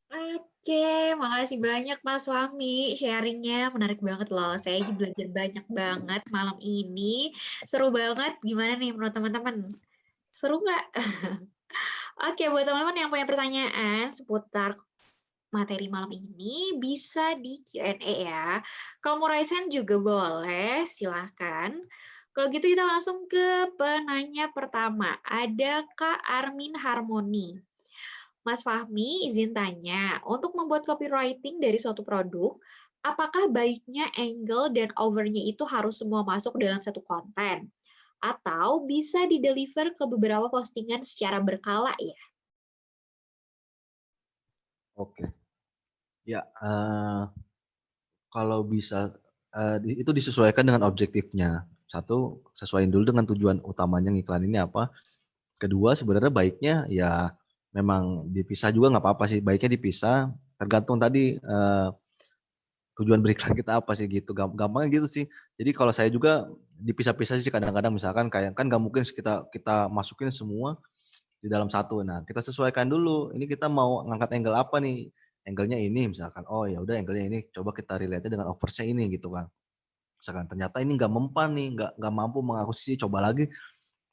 Oke, makasih banyak Mas Fahmi, sharing-nya menarik banget loh. Saya belajar banyak banget malam ini. Seru banget. Gimana nih menurut teman-teman? Seru nggak? Oke, buat teman-teman yang punya pertanyaan seputar materi malam ini bisa di Q&A ya. Kalau mau raise hand juga boleh, silahkan. Kalau gitu kita langsung ke penanya pertama. Ada Kak Armin Harmoni. Mas Fahmi, izin tanya, untuk membuat copywriting dari suatu produk, apakah baiknya angle dan overnya itu harus semua masuk dalam satu konten? Atau bisa di-deliver ke beberapa postingan secara berkala ya? Oke. Ya, kalau bisa, itu disesuaikan dengan objektifnya. Satu, sesuaiin dulu dengan tujuan utamanya ngiklan ini apa. Kedua, sebenarnya baiknya ya memang dipisah juga nggak apa-apa sih, baiknya dipisah, tergantung tadi, tujuan beriklan kita apa sih gitu, gampangnya gitu sih. Jadi kalau saya juga dipisah-pisah sih kadang-kadang, misalkan kayak kan nggak mungkin kita kita masukin semua di dalam satu. Nah, kita sesuaikan dulu, ini kita mau ngangkat angle apa nih, angle-nya ini misalkan, oh ya udah angle-nya ini, coba kita relate-nya dengan offers ini gitu kan. Misalkan ternyata ini nggak mempan nih, nggak mampu mengakuisisi, coba lagi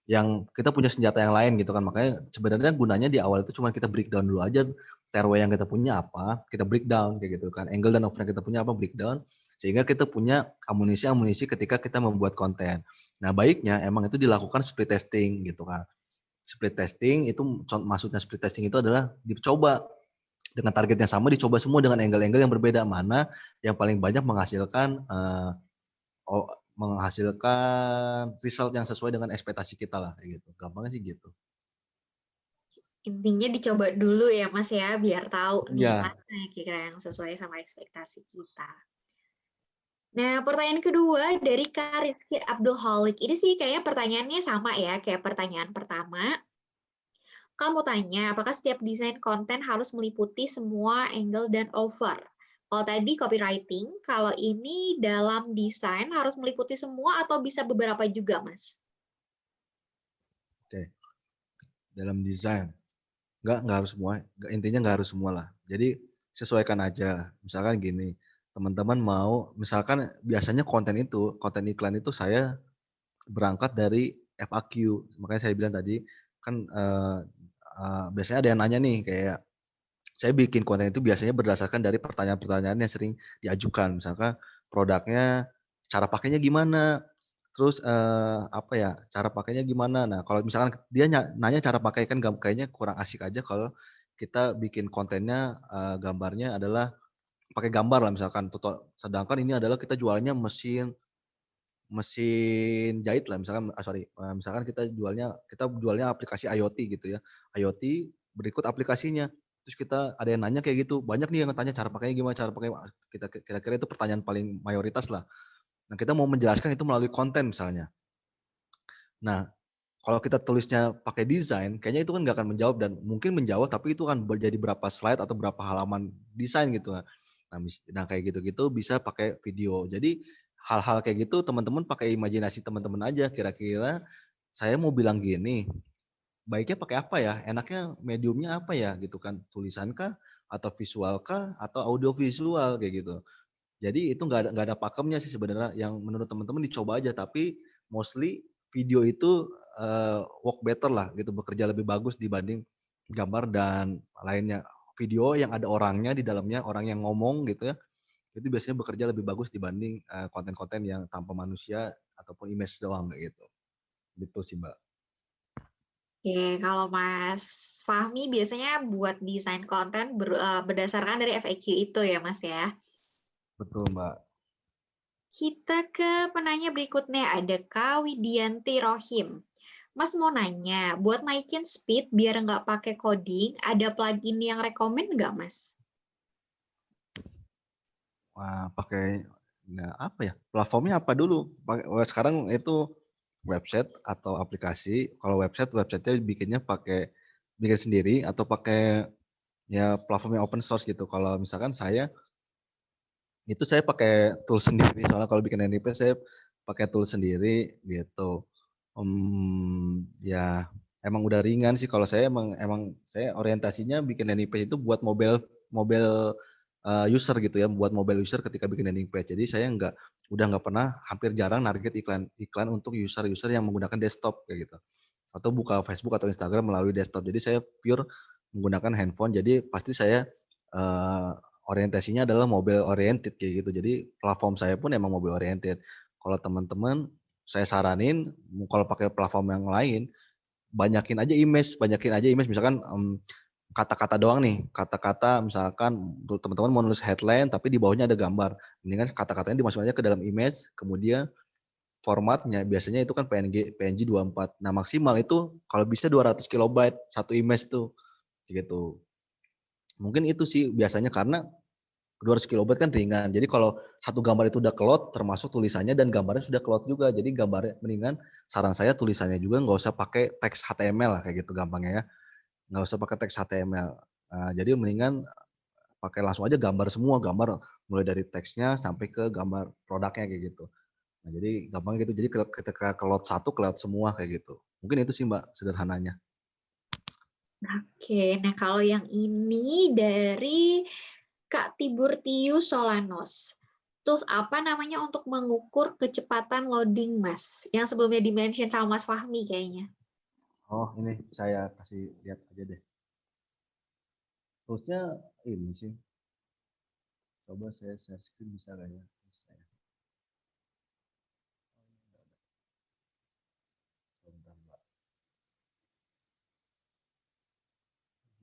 yang kita punya senjata yang lain gitu kan. Makanya sebenarnya gunanya di awal itu cuma kita breakdown dulu aja, terwe yang kita punya apa, kita breakdown kayak gitu kan. Angle dan offer yang kita punya apa, breakdown, sehingga kita punya amunisi-amunisi ketika kita membuat konten. Nah, baiknya emang itu dilakukan split testing gitu kan. Split testing itu maksudnya split testing itu adalah dicoba dengan target yang sama, dicoba semua dengan angle-angle yang berbeda, mana yang paling banyak menghasilkan, menghasilkan result yang sesuai dengan ekspektasi kita lah, kayak gitu. Gampangnya sih gitu. Intinya dicoba dulu ya Mas ya, biar tahu nih Iya, mana kira-kira yang sesuai sama ekspektasi kita. Nah, pertanyaan kedua dari Kak Rizky Abdul Holik. Ini sih kayaknya pertanyaannya sama ya, kayak pertanyaan pertama. Kamu tanya, apakah setiap desain konten harus meliputi semua angle dan over? Kalau tadi copywriting, kalau ini dalam desain harus meliputi semua atau bisa beberapa juga, Mas? oke. Dalam desain, nggak harus semua, intinya nggak harus semua lah. Jadi sesuaikan aja. Misalkan gini, teman-teman mau misalkan biasanya konten iklan itu saya berangkat dari FAQ. Makanya saya bilang tadi, kan, biasanya ada yang nanya nih kayak saya bikin konten itu biasanya berdasarkan dari pertanyaan-pertanyaan yang sering diajukan. Misalkan produknya cara pakainya gimana, terus, apa ya, cara pakainya gimana. Nah, kalau misalkan dia nanya cara pakai kan kayaknya kurang asik aja kalau kita bikin kontennya, gambarnya adalah pakai gambar lah misalkan sedangkan ini adalah kita jualnya mesin mesin jahit lah misalkan, misalkan kita jualnya aplikasi IoT gitu ya. IoT berikut aplikasinya, terus kita ada yang nanya kayak gitu, banyak nih yang tanya cara pakainya gimana, cara pakai kita kira-kira itu pertanyaan paling mayoritas lah. Nah, kita mau menjelaskan itu melalui konten misalnya. Nah, kalau kita tulisnya pakai desain, kayaknya itu kan nggak akan menjawab dan mungkin menjawab tapi itu kan jadi berapa slide atau berapa halaman desain gitu. Nah kayak gitu-gitu bisa pakai video. Jadi hal-hal kayak gitu teman-teman pakai imajinasi teman-teman aja, kira-kira saya mau bilang gini, baiknya pakai apa ya? Enaknya mediumnya apa ya gitu kan? Tulisan kah? Atau visual kah? Atau audio visual kayak gitu. Jadi itu nggak ada pakemnya sih sebenarnya, yang menurut teman-teman dicoba aja, tapi mostly video itu, work better lah gitu, bekerja lebih bagus dibanding gambar dan lainnya. Video yang ada orangnya di dalamnya, orang yang ngomong gitu ya, itu biasanya bekerja lebih bagus dibanding, konten-konten yang tanpa manusia ataupun image doang kayak gitu. Gitu sih, Mbak. Oke, kalau Mas Fahmi biasanya buat desain konten berdasarkan dari FAQ itu ya, Mas ya? Betul, Mbak. Kita ke penanya berikutnya, ada Kak Widianti Rohim. Mas mau nanya, buat naikin speed biar nggak pakai coding, ada plugin yang rekomen nggak, Mas? Wah, apa ya, platformnya apa dulu? Sekarang itu website atau aplikasi. Kalau website-nya bikin sendiri atau pakai ya platform yang open source gitu. Kalau misalkan saya pakai tools sendiri, soalnya kalau bikin landing page saya pakai tools sendiri gitu. Ya emang udah ringan sih, kalau saya emang emang saya orientasinya bikin landing page itu buat mobile user gitu ya, buat mobile user ketika bikin landing page. Jadi saya udah nggak pernah, hampir jarang target iklan untuk user-user yang menggunakan desktop kayak gitu. Atau buka Facebook atau Instagram melalui desktop. Jadi saya pure menggunakan handphone. Jadi pasti saya orientasinya adalah mobile oriented kayak gitu. Jadi platform saya pun emang mobile oriented. Kalau teman-teman saya saranin kalau pakai platform yang lain, banyakin aja image misalkan kata-kata doang nih, kata-kata misalkan teman-teman mau nulis headline tapi di bawahnya ada gambar. Mendingan kata-katanya dimasukkan aja ke dalam image, kemudian formatnya biasanya itu kan PNG 24. Nah, maksimal itu kalau bisa 200 kilobyte satu image tuh gitu. Mungkin itu sih biasanya karena 200 kilobyte kan ringan. Jadi kalau satu gambar itu udah keload termasuk tulisannya dan gambarnya sudah keload juga. Jadi gambarnya mendingan saran saya tulisannya juga nggak usah pakai teks HTML lah kayak gitu gampangnya ya. Nggak usah pakai teks HTML. Jadi mendingan pakai langsung aja gambar semua, gambar mulai dari teksnya sampai ke gambar produknya kayak gitu. Nah, jadi gampang gitu. Jadi ketika keload satu, keload semua kayak gitu. Mungkin itu sih Mbak sederhananya. Oke, nah kalau yang ini dari Kak Tiburtius Solanos. Tools apa namanya untuk mengukur kecepatan loading, Mas? Yang sebelumnya di-mention sama Mas Fahmi kayaknya. Oh ini saya kasih lihat aja deh. Toolsnya ini sih. Coba saya share screen bisa nggak ya? Bisa ya. Bentar, Mbak.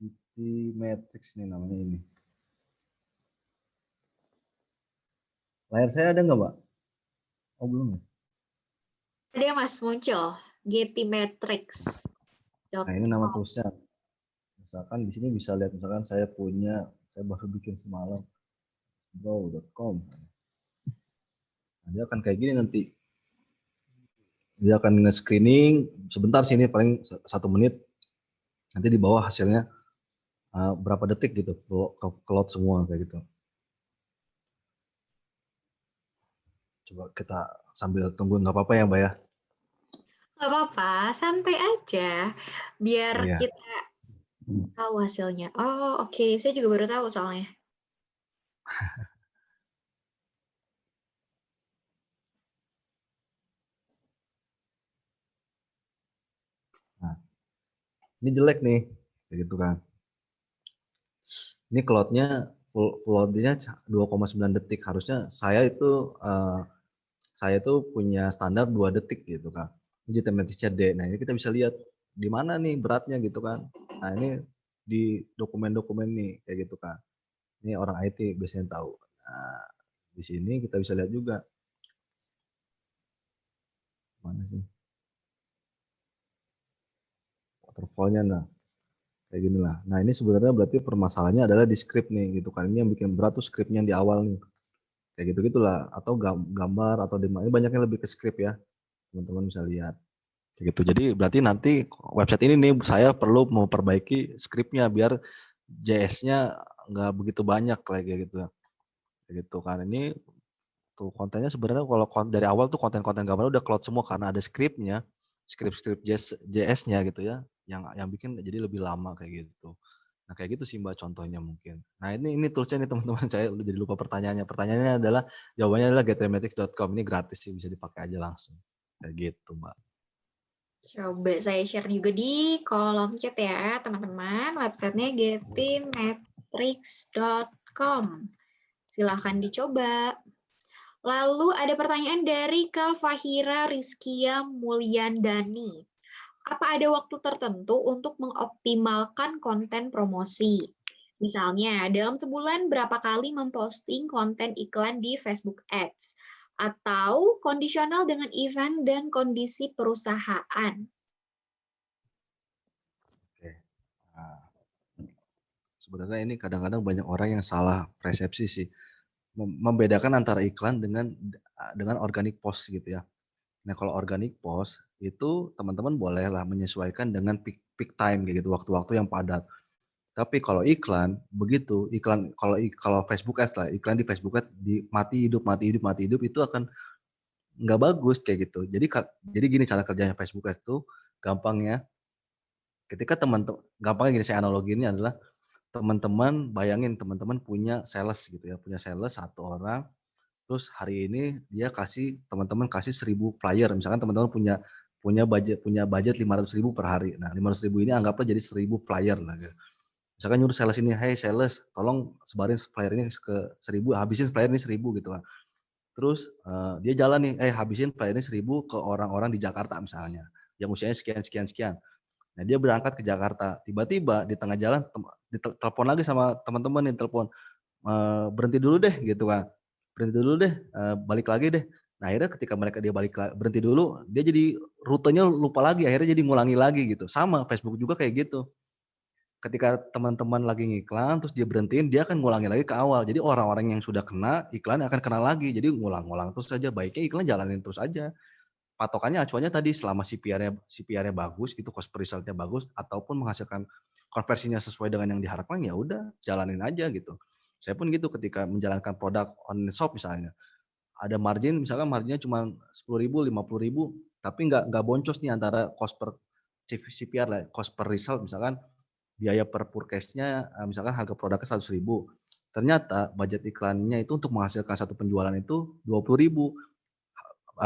GT Matrix nih namanya ini. Layar saya ada nggak Mbak? Oh belum ya? Ada Mas muncul, GTmetrix. Nah ini nama toolsnya. Misalkan di sini bisa lihat misalkan saya baru bikin semalam bro.com. Nah, dia akan kayak gini nanti. Dia akan nge-screening sebentar sini paling 1 menit. Nanti di bawah hasilnya berapa detik gitu keload semua kayak gitu. Coba kita sambil tunggu nggak apa-apa ya Mbak ya? Nggak apa-apa, santai aja. Biar Iya. kita tahu hasilnya. Oh, oke. Saya juga baru tahu soalnya. Nah, ini jelek nih, kayak gitu kan. Ini cloud-nya load-nya 2,9 detik. Harusnya saya itu punya standar 2 detik gitu kan. Ini GTmetrix D. Nah, ini kita bisa lihat di mana nih beratnya gitu kan. Nah, ini di dokumen-dokumen nih kayak gitu kan. Ini orang IT biasanya tahu. Nah, di sini kita bisa lihat juga. Mana sih? Waterfall-nya nah. Kayak gini lah. Nah, ini sebenarnya berarti permasalahannya adalah di script nih gitu kan. Ini yang bikin berat tuh scriptnya di awal nih. Kayak gitu-gitulah atau gambar atau ini banyaknya lebih ke script ya. Teman-teman bisa lihat. Kayak gitu. Jadi berarti nanti website ini nih saya perlu memperbaiki scriptnya biar JS-nya nggak begitu banyak kayak gitu. Kayak gitu kan. Ini tuh kontennya sebenarnya kalau dari awal tuh konten-konten gambar udah cloud semua karena ada scriptnya, script JS-nya gitu ya, yang bikin jadi lebih lama kayak gitu. Nah kayak gitu sih Mbak contohnya mungkin. Nah ini toolsnya nih teman-teman, saya udah jadi lupa pertanyaannya. Pertanyaannya adalah jawabannya adalah getthematics.com, ini gratis sih bisa dipakai aja langsung. Kayak gitu Mbak. Coba saya share juga di kolom chat ya, teman-teman. Websitenya getthmetrix.com. Silahkan dicoba. Lalu ada pertanyaan dari Kak Fahira Rizkia Mulyandani. Apa ada waktu tertentu untuk mengoptimalkan konten promosi? Misalnya, dalam sebulan berapa kali memposting konten iklan di Facebook Ads? Atau kondisional dengan event dan kondisi perusahaan? Oke. Nah, sebenarnya ini kadang-kadang banyak orang yang salah persepsi sih. Membedakan antara iklan dengan organic post gitu ya. Nah kalau organic post itu teman-teman bolehlah menyesuaikan dengan peak time kayak gitu, waktu-waktu yang padat. Tapi kalau iklan begitu, kalau Facebook Ads lah, iklan di Facebook Ads di mati hidup itu akan nggak bagus kayak gitu. Jadi gini cara kerjanya Facebook Ads itu gampangnya, ketika gampangnya gini saya analoginya adalah teman-teman bayangin teman-teman punya sales gitu ya, punya sales 1 orang, terus hari ini dia teman-teman kasih 1.000 flyer, misalkan teman-teman punya budget 500.000 per hari. Nah, 500.000 ini anggaplah jadi 1.000 flyer lah gitu. Misalkan nyuruh sales ini, "Hey sales, tolong sebarin flyer ini ke 1.000, habisin flyer ini 1.000," gitu kan. Terus, dia jalan nih, habisin flyer ini 1.000 ke orang-orang di Jakarta misalnya, yang usianya sekian sekian sekian. Nah, dia berangkat ke Jakarta, tiba-tiba di tengah jalan telepon lagi sama teman-teman nih, "Berhenti dulu deh," gitu kan, "berhenti dulu deh, balik lagi deh." Nah, akhirnya ketika dia berhenti dulu, dia jadi rutenya lupa lagi, akhirnya jadi ngulangi lagi gitu. Sama Facebook juga kayak gitu. Ketika teman-teman lagi ngiklan, terus dia berhentiin, dia akan ngulangi lagi ke awal. Jadi orang-orang yang sudah kena, iklan akan kena lagi. Jadi ngulang-ngulang terus saja, baiknya iklan jalanin terus aja. Patokannya acuannya tadi selama CPR-nya bagus gitu, cost per result-nya bagus ataupun menghasilkan konversinya sesuai dengan yang diharapkan, ya udah jalanin aja gitu. Saya pun gitu ketika menjalankan produk online shop misalnya, ada margin misalkan marginnya cuma 10.000, 50.000, tapi nggak boncos nih antara cost per CPR lah, cost per result misalkan biaya per purchase-nya, misalkan harga produknya 100.000, ternyata budget iklannya itu untuk menghasilkan satu penjualan itu 20.000.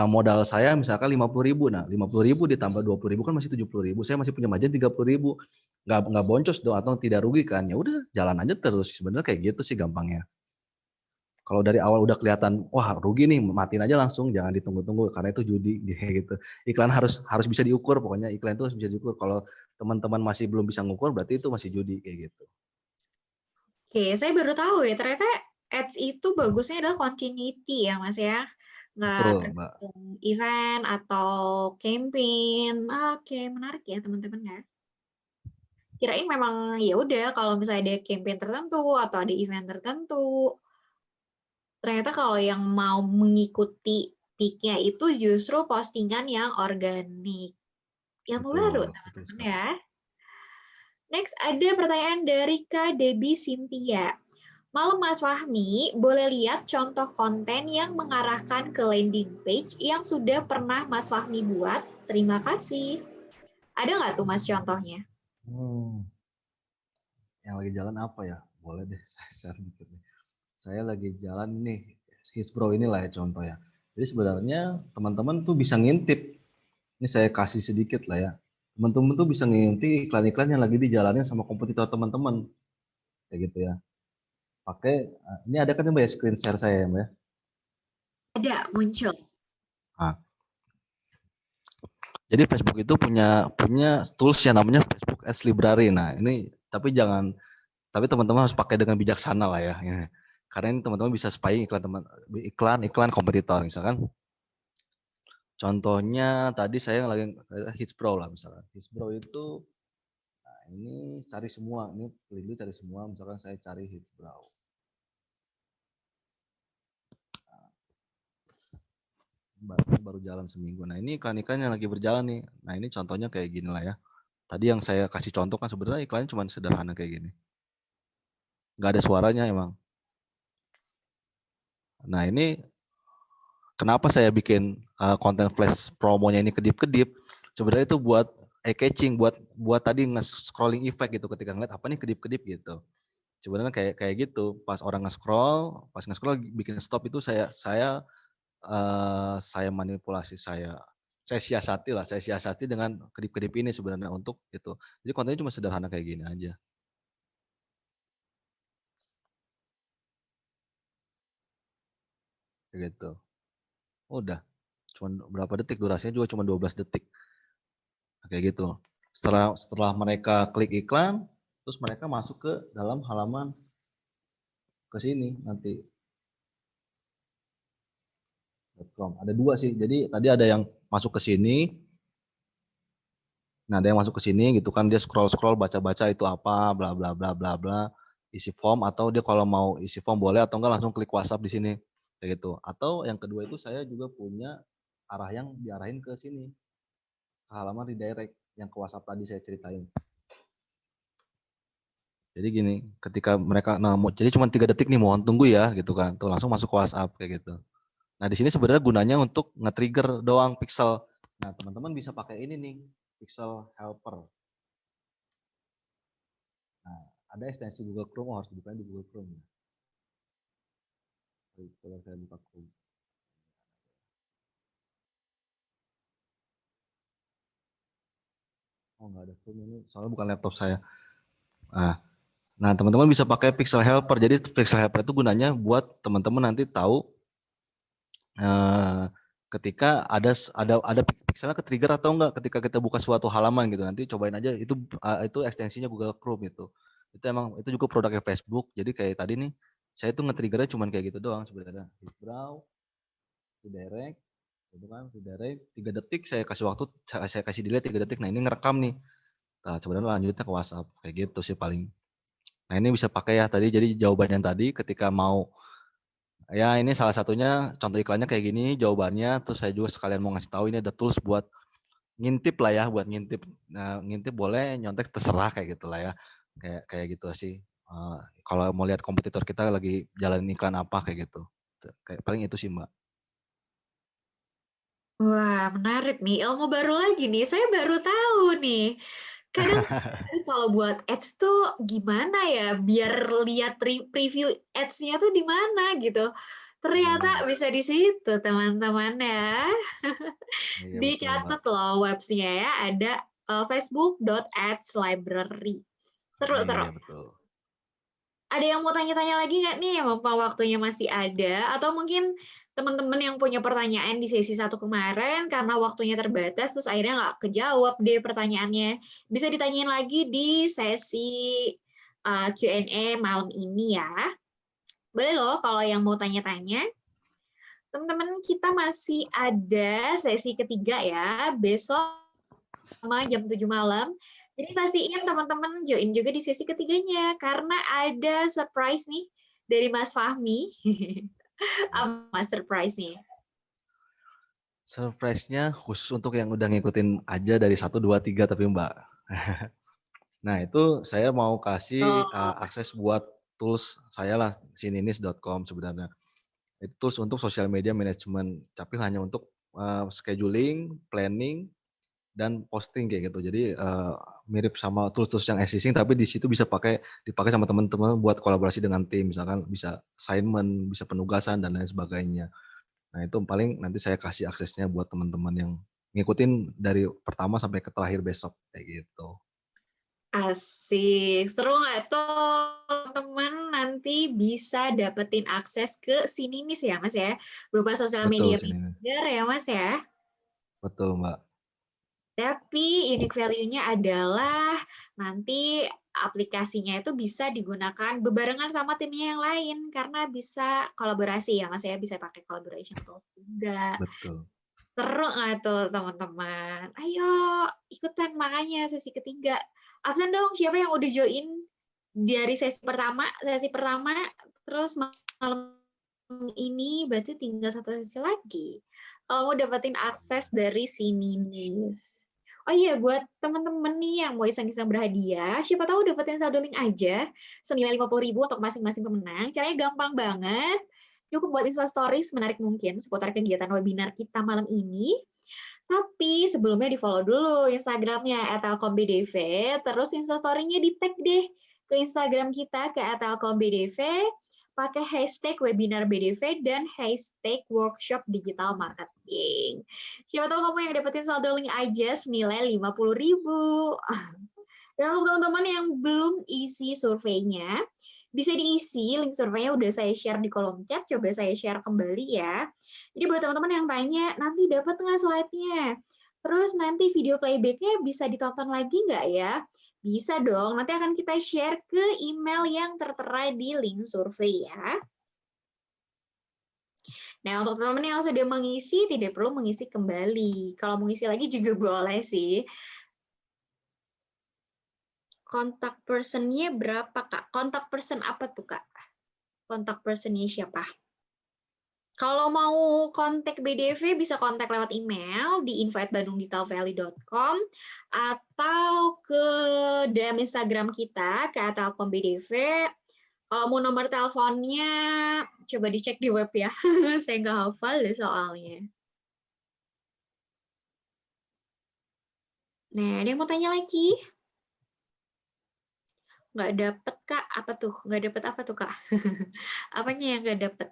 Modal saya misalkan 50.000, nah 50.000 ditambah 20.000 kan masih 70.000, saya masih punya margin 30.000, nggak boncos dong atau tidak rugi kan, ya udah jalan aja terus, sebenarnya kayak gitu sih gampangnya. Kalau dari awal udah kelihatan, wah rugi nih, matiin aja langsung, jangan ditunggu-tunggu karena itu judi kayak gitu. Iklan harus harus bisa diukur, pokoknya iklan itu harus bisa diukur, kalau teman-teman masih belum bisa ngukur berarti itu masih judi kayak gitu. Oke, saya baru tahu ya, ternyata ads itu bagusnya adalah continuity ya, Mas ya. Nggak Betul, Mbak. tergantung event atau campaign. Oke, menarik ya teman-teman ya. Kirain memang ya udah kalau misalnya ada campaign tertentu atau ada event tertentu, ternyata kalau yang mau mengikuti peak-nya itu justru postingan yang organik. Ilmu baru Betul teman-teman sekali. ya. Next ada pertanyaan dari Kak Debbie Cynthia. Malam Mas Fahmi, boleh lihat contoh konten yang mengarahkan ke landing page yang sudah pernah Mas Fahmi buat? Terima kasih. Ada nggak tuh Mas contohnya? Hmm, yang lagi jalan apa ya? Boleh deh saya share dikit nih. Saya lagi jalan nih, Hitsbro inilah ya contoh ya. Jadi sebenarnya teman-teman tuh bisa ngintip. Ini saya kasih sedikit lah ya. Teman-teman tuh bisa ngintip iklan-iklan yang lagi dijalanin sama kompetitor teman-teman. Kayak gitu ya. Ini ada kan Mbak ya screen share saya ya Mbak ya. Ada, muncul. Nah, jadi Facebook itu punya punya tools yang namanya Facebook Ads Library. Nah, tapi teman-teman harus pakai dengan bijaksana lah ya. Karena ini teman-teman bisa spying iklan kompetitor misalkan. Contohnya tadi saya lagi Hitsbro lah misalkan. Hitsbro itu ini cari semua, ini pilih cari semua, misalkan saya cari Hitsbro. Baru jalan seminggu. Nah ini iklan-iklan yang lagi berjalan nih. Nah ini contohnya kayak gini lah ya. Tadi yang saya kasih contoh kan sebenarnya iklannya cuma sederhana kayak gini. Nggak ada suaranya emang. Nah ini kenapa saya bikin konten flash promonya ini kedip-kedip. Sebenarnya itu buat eye-catching, buat tadi nge-scrolling effect gitu ketika ngeliat apa nih kedip-kedip gitu. Sebenarnya kayak kayak gitu. Pas orang nge-scroll bikin stop itu saya manipulasi, saya siasati dengan kedip-kedip ini sebenarnya untuk itu. Jadi kontennya cuma sederhana kayak gini aja. Kayak gitu. Udah. Cuma berapa detik, durasinya juga cuma 12 detik. Kayak gitu. Setelah mereka klik iklan, terus mereka masuk ke dalam halaman ke sini nanti. Ada 2 sih. Jadi tadi ada yang masuk ke sini. Nah, ada yang masuk ke sini gitu kan, dia scroll-scroll baca-baca itu apa, bla bla bla bla bla, isi form atau dia kalau mau isi form boleh atau enggak langsung klik WhatsApp di sini. Kayak gitu. Atau yang kedua itu saya juga punya arah yang diarahin ke sini. Ke halaman redirect yang ke WhatsApp tadi saya ceritain. Jadi gini, ketika mereka jadi cuma 3 detik nih mohon tunggu ya gitu kan. Tuh langsung masuk ke WhatsApp kayak gitu. Nah, di sini sebenarnya gunanya untuk nge-trigger doang pixel. Nah, teman-teman bisa pakai ini nih, pixel helper. Nah, Ada ekstensi Google Chrome, harus dibuka di Google Chrome. Kalau saya buka Chrome. Oh nggak ada Chrome ini, soalnya bukan laptop saya. Nah teman-teman bisa pakai Pixel Helper. Jadi Pixel Helper itu gunanya buat teman-teman nanti tahu ketika ada pixelnya ke trigger atau enggak ketika kita buka suatu halaman gitu. Nanti cobain aja itu ekstensinya Google Chrome itu. Itu emang itu juga produknya Facebook. Jadi kayak tadi nih saya tuh nge-triggernya cuman kayak gitu doang sebenarnya. Browse, redirect, gitu kan, redirect 3 detik saya kasih waktu, saya kasih delay 3 detik. Nah, ini ngerekam nih. Nah, sebenarnya lanjutnya ke WhatsApp kayak gitu sih paling. Nah, ini bisa pakai ya tadi, jadi jawaban yang tadi ketika mau ya ini salah satunya contoh iklannya kayak gini jawabannya, terus saya juga sekalian mau ngasih tahu ini ada tools buat ngintip lah ya, buat ngintip. Nah, ngintip boleh, nyontek terserah kayak gitu lah ya. Kayak gitu sih. Kalau mau lihat kompetitor kita lagi jalan iklan apa kayak gitu. Kayak paling itu sih, Mbak. Wah, menarik nih. Ilmu baru lagi nih. Saya baru tahu nih. Kadang kalau buat ads tuh gimana ya biar lihat preview ads-nya tuh di mana gitu. Ternyata bisa di situ teman-teman ya. Iya betul, Mbak. Dicatat loh websnya ya. Ada facebook.ads-library. Seru-seru. Iya betul. Ada yang mau tanya-tanya lagi nggak nih? Apa waktunya masih ada? Atau mungkin teman-teman yang punya pertanyaan di sesi 1 kemarin karena waktunya terbatas, terus akhirnya nggak kejawab deh pertanyaannya. Bisa ditanyain lagi di sesi Q&A malam ini ya. Boleh loh kalau yang mau tanya-tanya. Teman-teman, kita masih ada sesi ketiga ya, besok sama jam 7 malam. Jadi pastiin teman-teman join juga di sesi ketiganya karena ada surprise nih dari Mas Fahmi. Ya. Apa surprise-nya? Surprise-nya khusus untuk yang udah ngikutin aja dari 1, 2, 3 tapi Mbak. Nah itu saya mau kasih Oh, akses buat tools saya lah, sininis.com sebenarnya. Itu tools untuk social media management, tapi hanya untuk scheduling, planning, dan posting kayak gitu. Jadi mirip sama tools-tools yang existing, tapi di situ bisa dipakai sama teman-teman buat kolaborasi dengan tim, misalkan bisa assignment, bisa penugasan dan lain sebagainya. Nah itu paling nanti saya kasih aksesnya buat teman-teman yang ngikutin dari pertama sampai ke terakhir besok kayak gitu. asik. Seru nggak tuh teman nanti bisa dapetin akses ke Sininis ya Mas ya? Berupa sosial Betul media sini, manager ya Mas ya? betul Mbak. Tapi unique value-nya adalah nanti aplikasinya itu bisa digunakan bebarengan sama timnya yang lain karena bisa kolaborasi ya Mas ya, bisa pakai collaboration tools juga. Betul. Seru nggak tuh teman-teman? Ayo ikutan makanya sesi ketiga. Absen dong siapa yang udah join dari sesi pertama terus malam ini berarti tinggal 1 sesi lagi. Kalau mau dapetin akses dari sini nih. Oh iya, buat teman-teman nih yang mau iseng-iseng berhadiah, siapa tahu dapetin saldo link aja, senilai 50.000 untuk masing-masing pemenang. Caranya gampang banget. Cukup buat Insta Stories menarik mungkin seputar kegiatan webinar kita malam ini. Tapi sebelumnya di-follow dulu Instagramnya @telkombdv, terus Instastory-nya di-tag deh ke Instagram kita ke @telkombdv, pakai hashtag webinar BDV dan hashtag workshop digital marketing. Siapa tahu kamu yang dapetin saldo link aja senilai 50.000. Dan untuk teman-teman yang belum isi surveinya, bisa diisi, link surveinya udah saya share di kolom chat, coba saya share kembali ya. Jadi buat teman-teman yang tanya, nanti dapat nggak slide-nya? Terus nanti video playback-nya bisa ditonton lagi nggak ya? Bisa dong, nanti akan kita share ke email yang tertera di link survei ya. Nah, untuk teman-teman yang sudah mengisi, tidak perlu mengisi kembali. Kalau mengisi lagi juga boleh sih. Kontak person-nya berapa, Kak? Kontak person apa tuh, Kak? Kontak person-nya siapa? Kalau mau kontak BDV bisa kontak lewat email di info@bandungdigitalvalley.com atau ke DM Instagram kita ke @telkombdv. Kalau mau nomor teleponnya coba dicek di web ya. Saya nggak hafal deh soalnya. Nah, ada yang mau tanya lagi? Nggak dapet, Kak. Apa tuh? Nggak dapet apa tuh, Kak? Apanya yang nggak dapet?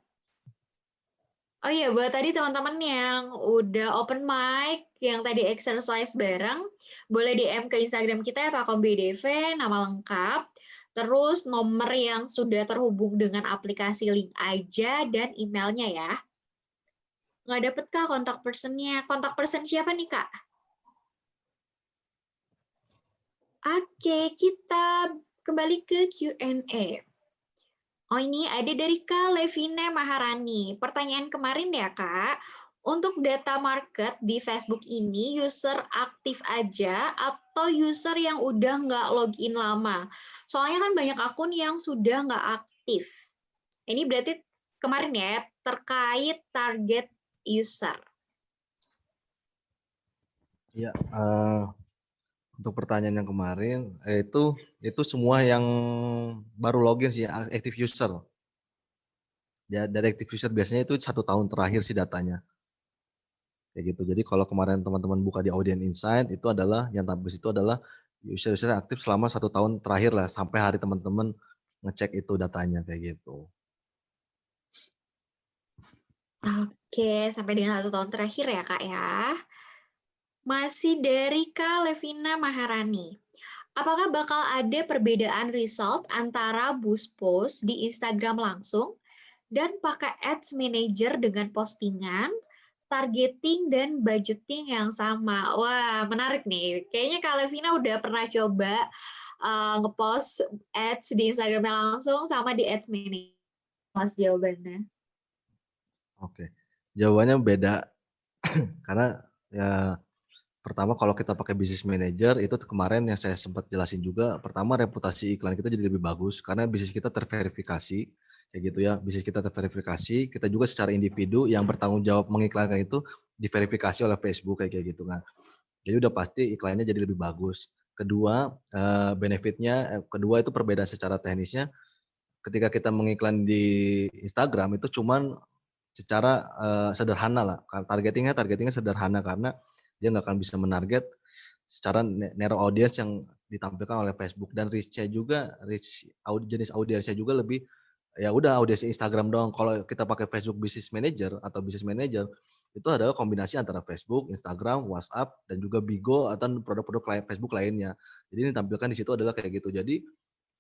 Oh iya, buat tadi teman-teman yang udah open mic, yang tadi exercise bareng, boleh DM ke Instagram kita ya, Telkom BDV, nama lengkap, terus nomor yang sudah terhubung dengan aplikasi link aja, dan emailnya ya. Nggak dapet, Kak, kontak personnya. Kontak person siapa nih, Kak? Oke, kita kembali ke Q&A. Oh, ini ada dari Kak Levina Maharani. Pertanyaan kemarin ya, Kak. Untuk data market di Facebook ini, user aktif aja atau user yang udah nggak login lama? Soalnya kan banyak akun yang sudah nggak aktif. Ini berarti kemarin ya, terkait target user. Ya, untuk pertanyaan yang kemarin, itu semua yang baru login sih, active user. Ya, dari active user biasanya itu 1 tahun terakhir sih datanya. Kayak gitu. Jadi kalau kemarin teman-teman buka di Audience Insight, itu adalah yang tampil itu adalah user-user yang aktif selama 1 tahun terakhir lah, sampai hari teman-teman ngecek itu datanya kayak gitu. Oke, sampai dengan 1 tahun terakhir ya, Kak ya. Masih dari Kak Levina Maharani. Apakah bakal ada perbedaan result antara boost post di Instagram langsung dan pakai Ads Manager dengan postingan, targeting, dan budgeting yang sama? Wah, menarik nih. Kayaknya Kak Levina udah pernah coba ngepost ads di Instagramnya langsung sama di Ads Manager. Mas jawabannya. Oke. Jawabannya beda karena ya pertama kalau kita pakai Business Manager itu kemarin yang saya sempat jelasin juga, pertama reputasi iklan kita jadi lebih bagus karena bisnis kita terverifikasi, kayak gitu ya. Bisnis kita terverifikasi, kita juga secara individu yang bertanggung jawab mengiklankan itu diverifikasi oleh Facebook kayak gitu kan. Jadi udah pasti iklannya jadi lebih bagus. Kedua, kedua itu perbedaan secara teknisnya ketika kita mengiklan di Instagram itu cuman secara, sederhana lah, targetingnya sederhana karena dia nggak akan bisa menarget secara narrow audience yang ditampilkan oleh Facebook dan reach-nya juga jenis audiensnya juga lebih, ya udah audiens Instagram doang. Kalau kita pakai Facebook Business Manager atau Business Manager, itu adalah kombinasi antara Facebook, Instagram, WhatsApp, dan juga Bigo atau produk-produk Facebook lainnya. Jadi ditampilkan di situ adalah kayak gitu. Jadi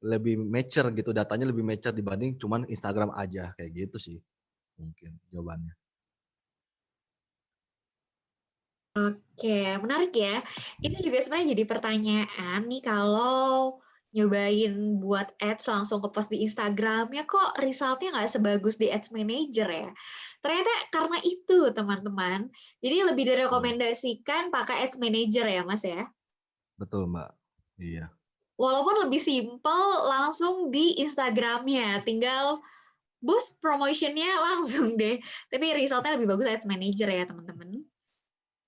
lebih mature gitu, datanya lebih mature dibanding cuman Instagram aja, kayak gitu sih mungkin jawabannya. Oke, menarik ya. Itu juga sebenarnya jadi pertanyaan nih kalau nyobain buat ads langsung ke post di Instagram ya kok resultnya nggak sebagus di Ads Manager ya. Ternyata karena itu teman-teman. Jadi lebih Betul. direkomendasikan pakai Ads Manager ya Mas ya. Betul, Mbak. Iya. Walaupun lebih simpel langsung di Instagramnya, tinggal boost promotionnya langsung deh. Tapi resultnya lebih bagus Ads Manager ya teman-teman.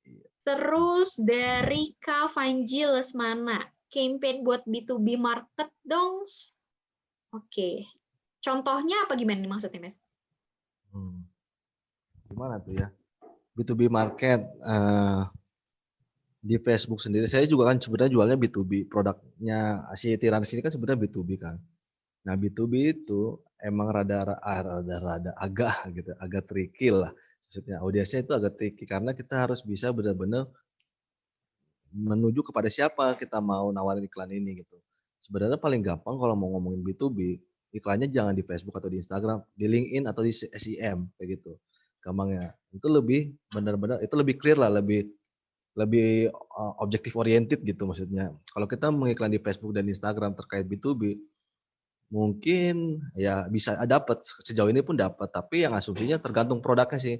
Iya. Terus dari Kak Vanji Lesmana, campaign buat B2B market dong. Oke. Contohnya apa gimana nih maksudnya, Mas? Hmm. Gimana tuh ya? B2B market, di Facebook sendiri, saya juga kan sebenarnya jualnya B2B, produknya si Tirans ini kan sebenarnya B2B kan. Nah B2B itu emang rada agak gitu, agak tricky lah. Maksudnya audiensnya itu agak tricky karena kita harus bisa benar-benar menuju kepada siapa kita mau nawarin iklan ini gitu. Sebenarnya paling gampang kalau mau ngomongin B2B, iklannya jangan di Facebook atau di Instagram, di LinkedIn atau di SEM kayak gitu. Gampangnya. Itu lebih benar-benar itu lebih clear lah, lebih lebih objektif oriented gitu maksudnya. Kalau kita mengiklan di Facebook dan Instagram terkait B2B, mungkin ya bisa dapat, sejauh ini pun dapat, tapi yang asumsinya tergantung produknya sih.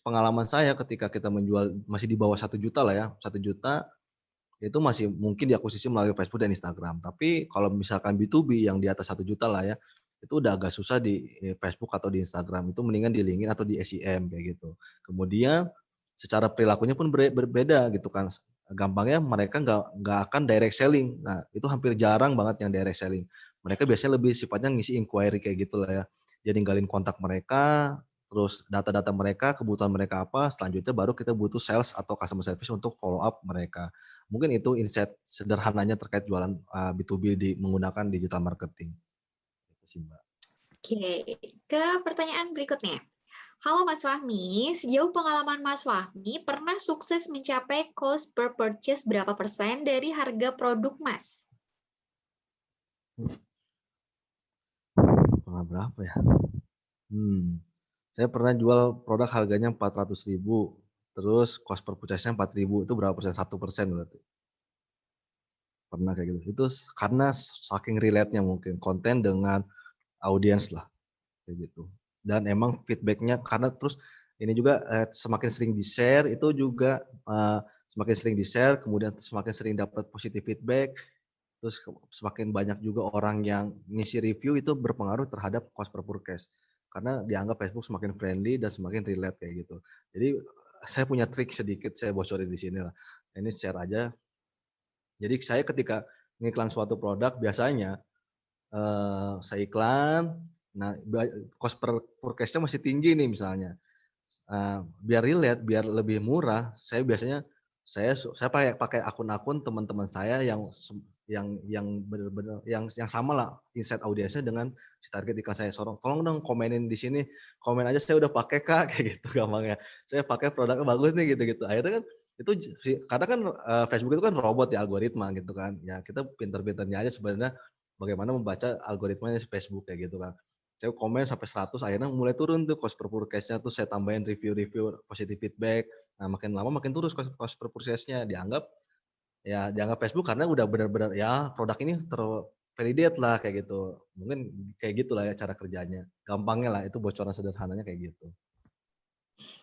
Pengalaman saya ketika kita menjual masih di bawah 1 juta lah ya, 1 juta itu masih mungkin diakuisisi melalui Facebook dan Instagram. Tapi kalau misalkan B2B yang di atas 1 juta lah ya, itu udah agak susah di Facebook atau di Instagram, itu mendingan di LinkedIn atau di SEM kayak gitu. Kemudian secara perilakunya pun berbeda gitu kan. Gampangnya mereka nggak akan direct selling. Nah, itu hampir jarang banget yang direct selling. Mereka biasanya lebih sifatnya ngisi inquiry kayak gitu lah ya. Dia ninggalin kontak mereka, terus data-data mereka, kebutuhan mereka apa, selanjutnya baru kita butuh sales atau customer service untuk follow up mereka. Mungkin itu insight sederhananya terkait jualan B2B menggunakan digital marketing. Itu sih, Mbak. Oke, ke pertanyaan berikutnya. Halo Mas Fahmi, sejauh pengalaman Mas Fahmi pernah sukses mencapai cost per purchase berapa persen dari harga produk Mas? Pernah berapa ya? Saya pernah jual produk harganya 400.000, terus cost per purchase-nya 4.000, itu berapa persen? 1% berarti. Pernah kayak gitu. Itu karena saking relate-nya mungkin, konten dengan audiens lah, kayak gitu. Dan emang feedback-nya karena terus ini juga semakin sering di-share itu juga semakin sering di-share, kemudian semakin sering dapat positif feedback, terus semakin banyak juga orang yang ngisi review itu berpengaruh terhadap cost per purchase. Karena dianggap Facebook semakin friendly dan semakin relate kayak gitu. Jadi saya punya trik sedikit saya bocorin di sini lah. Ini share aja. Jadi saya ketika ngiklan suatu produk biasanya saya iklan, nah cost per purchase-nya masih tinggi nih misalnya. Biar relate, biar lebih murah, saya biasanya saya pakai akun-akun teman-teman saya yang bener-bener yang samalah insight audiensnya dengan si target iklan saya. "Tolong dong komenin di sini, komen aja saya udah pakai Kak," kayak gitu gampangnya. "Saya pakai produknya bagus nih," gitu-gitu. Akhirnya kan itu karena kan Facebook itu kan robot ya, algoritma gitu kan. Ya kita pinter-pinternya aja sebenarnya bagaimana membaca algoritmanya si Facebook kayak gitu kan. Saya komen sampai 100 akhirnya mulai turun tuh cost per purchase-nya tuh saya tambahin review-review positive feedback. Nah, makin lama makin turun cost per purchase-nya dianggap Facebook karena udah benar-benar ya produk ini validate lah kayak gitu. Mungkin kayak gitulah ya cara kerjanya. Gampangnya lah itu bocoran sederhananya kayak gitu.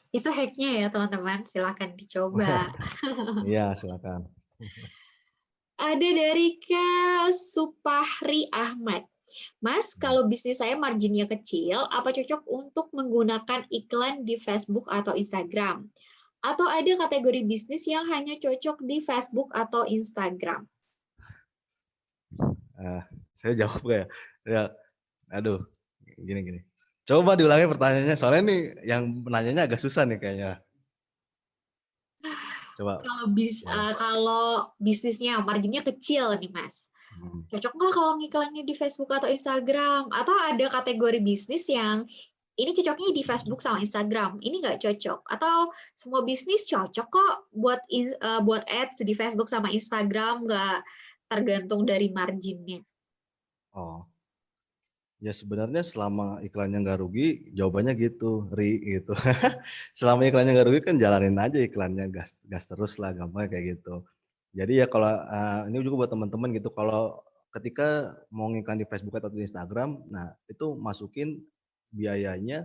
Itu hack-nya ya teman-teman, silahkan dicoba. Iya, silakan. Ada dari Kak Supahri Ahmad. Mas, kalau bisnis saya marginnya kecil, apa cocok untuk menggunakan iklan di Facebook atau Instagram? Atau ada kategori bisnis yang hanya cocok di Facebook atau Instagram? Saya jawab nggak ya? Ya, aduh, gini. Coba diulangi pertanyaannya, soalnya nih yang nanyanya agak susah nih kayaknya. Coba. Kalau bisnisnya marginnya kecil nih Mas, cocok nggak kalau ngiklannya di Facebook atau Instagram? Atau ada kategori bisnis yang ini cocoknya di Facebook sama Instagram, ini nggak cocok? Atau semua bisnis cocok kok buat ads di Facebook sama Instagram, nggak tergantung dari marginnya? Oh, ya sebenarnya selama iklannya nggak rugi, jawabannya gitu, gitu. Selama iklannya nggak rugi kan jalanin aja iklannya, gas terus lah, gampang kayak gitu. Jadi ya kalau ini juga buat teman-teman gitu, kalau ketika mau ngiklan di Facebook atau di Instagram, nah itu masukin biayanya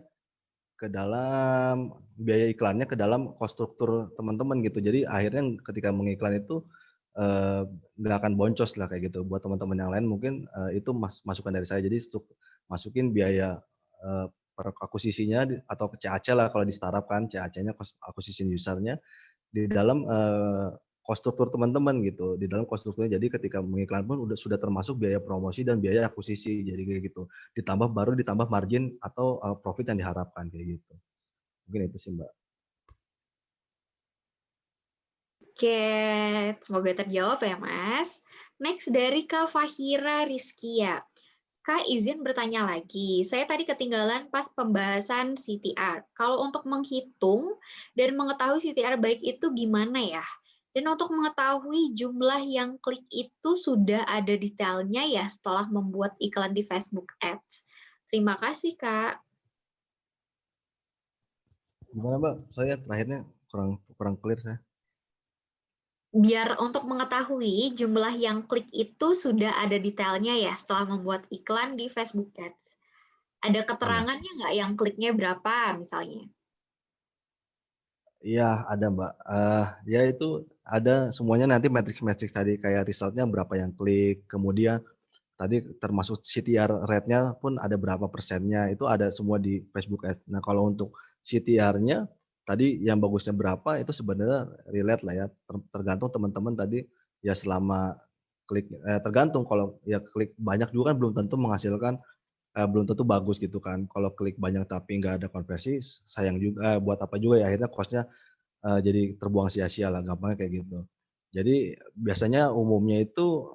ke dalam biaya iklannya ke dalam cost struktur teman-teman gitu. Jadi akhirnya ketika mengiklan itu eee, nggak akan boncos lah kayak gitu. Buat teman-teman yang lain mungkin itu masukan dari saya. Jadi masukin biaya per akuisisinya atau CAC lah kalau di startup kan, CAC-nya cost acquisition user-nya di dalam cost struktur teman-teman gitu, di dalam cost strukturnya. Jadi ketika mengiklan pun sudah termasuk biaya promosi dan biaya akuisisi, jadi kayak gitu. Ditambah margin atau profit yang diharapkan kayak gitu. Mungkin itu sih, Mbak. Oke, semoga terjawab ya Mas. Next dari Kak Fahira Rizkia. Kak, izin bertanya lagi. Saya tadi ketinggalan pas pembahasan CTR. Kalau untuk menghitung dan mengetahui CTR baik itu gimana ya? Dan untuk mengetahui jumlah yang klik itu sudah ada detailnya ya setelah membuat iklan di Facebook Ads. Terima kasih, Kak. Gimana, Mbak? Saya terakhirnya kurang clear saya. Biar untuk mengetahui jumlah yang klik itu sudah ada detailnya ya setelah membuat iklan di Facebook Ads. Ada Oh ya. keterangannya nggak yang kliknya berapa misalnya? Iya, ada, Mbak. Ya itu ada semuanya nanti matrix-matrix tadi kayak result-nya berapa yang klik, kemudian tadi termasuk CTR rate-nya pun ada berapa persennya, itu ada semua di Facebook Ads. Nah, kalau untuk CTR-nya tadi yang bagusnya berapa itu sebenarnya relate lah ya, tergantung teman-teman tadi ya selama tergantung kalau ya klik banyak juga kan belum tentu menghasilkan belum tentu bagus gitu kan. Kalau klik banyak tapi nggak ada konversi, sayang juga, buat apa juga ya, akhirnya cost-nya, jadi terbuang sia-sia lah, gampangnya kayak gitu. Jadi biasanya umumnya itu,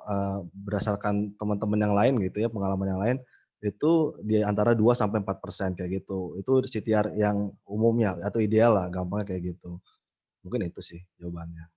berdasarkan teman-teman yang lain gitu ya, pengalaman yang lain, itu di antara 2 sampai 4% kayak gitu. Itu CTR yang umumnya atau ideal lah, gampangnya kayak gitu. Mungkin itu sih jawabannya.